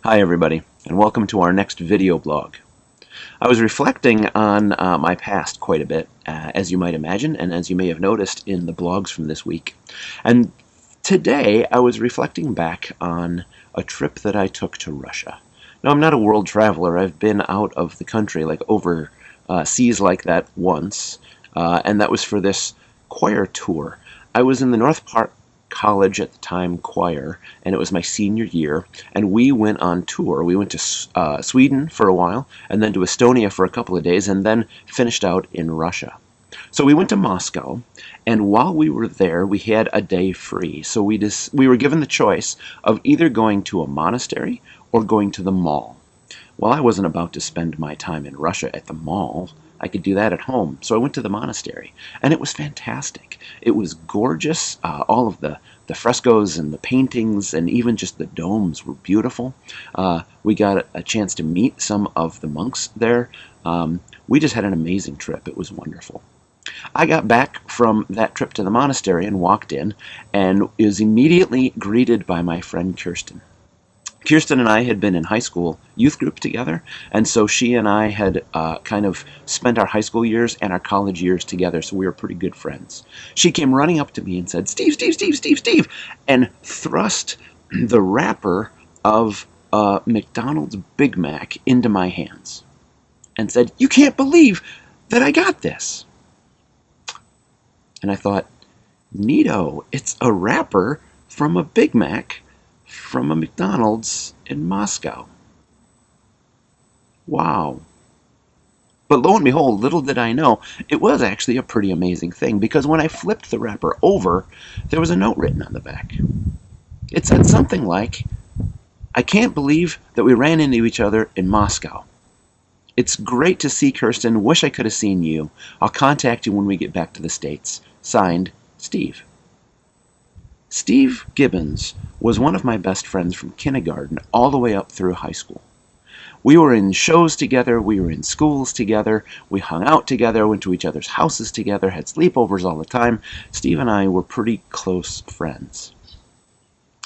Hi everybody, and welcome to our next video blog. I was reflecting on my past quite a bit, as you might imagine, and as you may have noticed in the blogs from this week. And today I was reflecting back on a trip that I took to Russia. Now, I'm not a world traveler. I've been out of the country, like over seas like that once, and that was for this choir tour. I was in the North Park College at the time choir, and it was my senior year, and we went on tour. We went to Sweden for a while, and then to Estonia for a couple of days, and then finished out in Russia. So we went to Moscow, and while we were there, we had a day free. So we were given the choice of either going to a monastery or going to the mall. Well, I wasn't about to spend my time in Russia at the mall. I could do that at home. So I went to the monastery, and it was fantastic. It was gorgeous. All of the frescoes and the paintings and even just the domes were beautiful. We got a chance to meet some of the monks there. We just had an amazing trip. It was wonderful. I got back from that trip to the monastery and walked in and was immediately greeted by my friend Kirsten. Kirsten and I had been in high school youth group together, and so she and I had kind of spent our high school years and our college years together, so we were pretty good friends. She came running up to me and said, "Steve, Steve, Steve, Steve, Steve," and thrust the wrapper of a McDonald's Big Mac into my hands and said, "You can't believe that I got this." And I thought, neato, it's a wrapper from a Big Mac from a McDonald's in Moscow. Wow. But lo and behold, little did I know, it was actually a pretty amazing thing, because when I flipped the wrapper over, there was a note written on the back. It said something like, "I can't believe that we ran into each other in Moscow. It's great to see Kirsten. Wish I could have seen you. I'll contact you when we get back to the States. Signed, Steve." Steve Gibbons was one of my best friends from kindergarten all the way up through high school. We were in shows together, we were in schools together, we hung out together, went to each other's houses together, had sleepovers all the time. Steve and I were pretty close friends.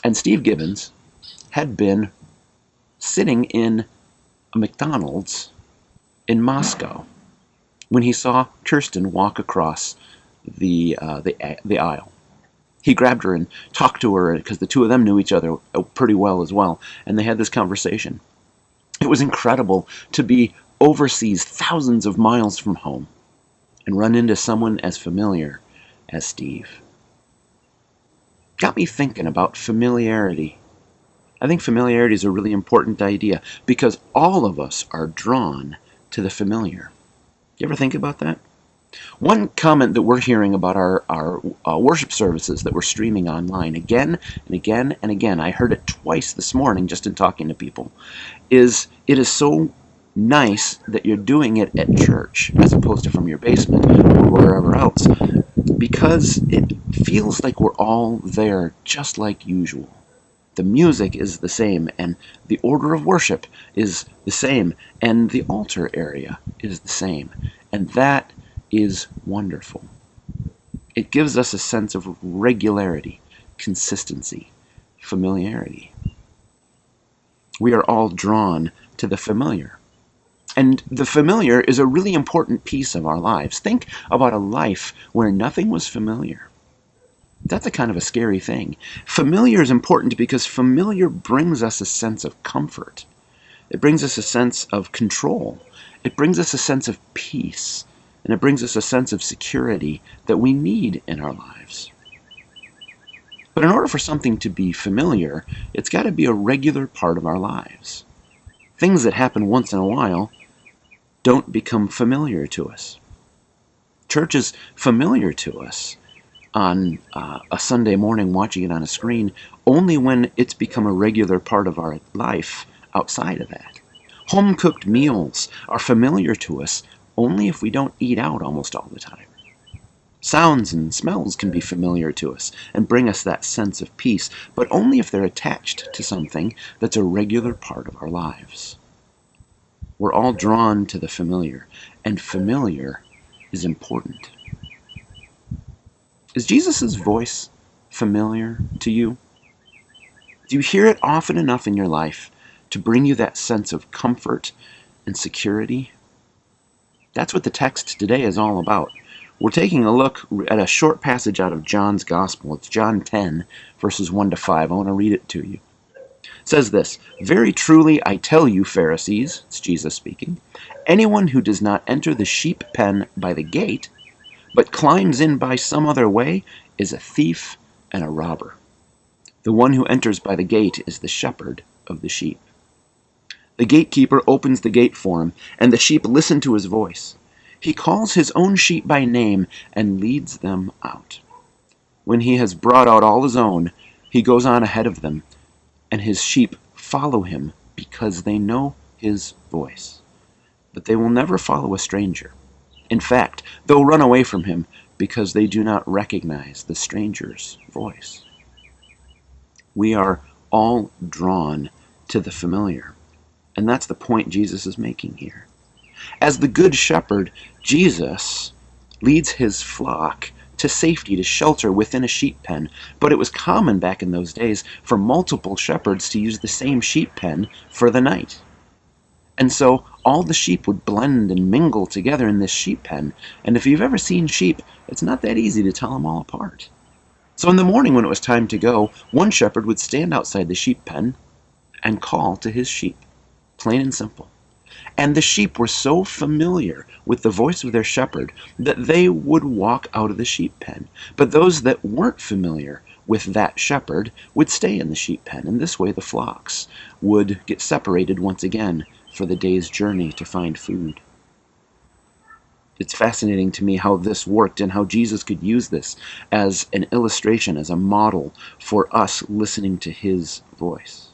And Steve Gibbons had been sitting in a McDonald's in Moscow when he saw Kirsten walk across the aisle. He grabbed her and talked to her because the two of them knew each other pretty well as well, and they had this conversation. It was incredible to be overseas, thousands of miles from home, and run into someone as familiar as Steve. Got me thinking about familiarity. I think familiarity is a really important idea because all of us are drawn to the familiar. You ever think about that? One comment that we're hearing about our worship services that we're streaming online again and again and again, I heard it twice this morning just in talking to people, is it is so nice that you're doing it at church as opposed to from your basement or wherever else, because it feels like we're all there just like usual. The music is the same, and the order of worship is the same, and the altar area is the same, and that is wonderful. It gives us a sense of regularity, consistency, familiarity. We are all drawn to the familiar. And the familiar is a really important piece of our lives. Think about a life where nothing was familiar. That's a kind of a scary thing. Familiar is important because familiar brings us a sense of comfort. It brings us a sense of control. It brings us a sense of peace. And it brings us a sense of security that we need in our lives. But in order for something to be familiar, it's got to be a regular part of our lives. Things that happen once in a while don't become familiar to us. Church is familiar to us on a Sunday morning watching it on a screen only when it's become a regular part of our life outside of that. Home-cooked meals are familiar to us only if we don't eat out almost all the time. Sounds and smells can be familiar to us and bring us that sense of peace, but only if they're attached to something that's a regular part of our lives. We're all drawn to the familiar, and familiar is important. Is Jesus' voice familiar to you? Do you hear it often enough in your life to bring you that sense of comfort and security? That's what the text today is all about. We're taking a look at a short passage out of John's Gospel. It's John 10, verses 1 to 5. I want to read it to you. It says this, "Very truly I tell you, Pharisees," it's Jesus speaking, "anyone who does not enter the sheep pen by the gate, but climbs in by some other way, is a thief and a robber. The one who enters by the gate is the shepherd of the sheep. The gatekeeper opens the gate for him, and the sheep listen to his voice. He calls his own sheep by name and leads them out. When he has brought out all his own, he goes on ahead of them, and his sheep follow him because they know his voice. But they will never follow a stranger. In fact, they'll run away from him because they do not recognize the stranger's voice." We are all drawn to the familiar, and that's the point Jesus is making here. As the Good Shepherd, Jesus leads his flock to safety, to shelter within a sheep pen. But it was common back in those days for multiple shepherds to use the same sheep pen for the night. And so all the sheep would blend and mingle together in this sheep pen. And if you've ever seen sheep, it's not that easy to tell them all apart. So in the morning when it was time to go, one shepherd would stand outside the sheep pen and call to his sheep, plain and simple. And the sheep were so familiar with the voice of their shepherd that they would walk out of the sheep pen. But those that weren't familiar with that shepherd would stay in the sheep pen. And this way the flocks would get separated once again for the day's journey to find food. It's fascinating to me how this worked and how Jesus could use this as an illustration, as a model for us listening to his voice.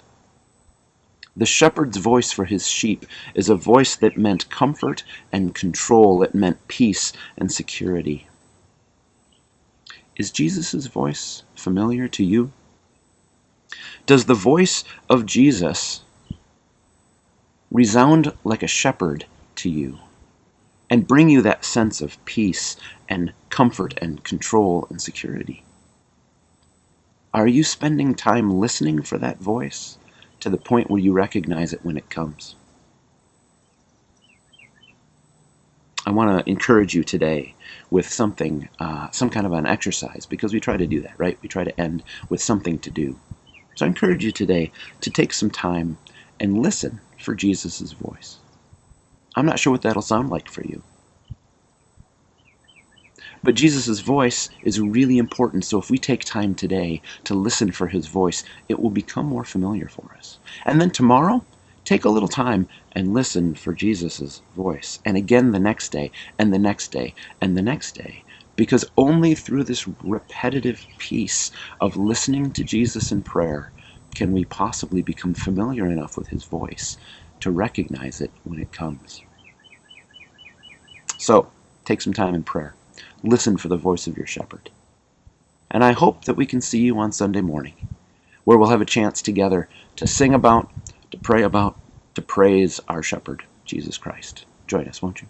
The shepherd's voice for his sheep is a voice that meant comfort and control. It meant peace and security. Is Jesus' voice familiar to you? Does the voice of Jesus resound like a shepherd to you and bring you that sense of peace and comfort and control and security? Are you spending time listening for that voice to the point where you recognize it when it comes? I want to encourage you today with something, some kind of an exercise, because we try to do that, right? We try to end with something to do. So I encourage you today to take some time and listen for Jesus' voice. I'm not sure what that'll sound like for you. But Jesus' voice is really important, so if we take time today to listen for his voice, it will become more familiar for us. And then tomorrow, take a little time and listen for Jesus' voice. And again the next day, and the next day, and the next day. Because only through this repetitive piece of listening to Jesus in prayer can we possibly become familiar enough with his voice to recognize it when it comes. So, take some time in prayer. Listen for the voice of your shepherd. And I hope that we can see you on Sunday morning, where we'll have a chance together to sing about, to pray about, to praise our shepherd, Jesus Christ. Join us, won't you?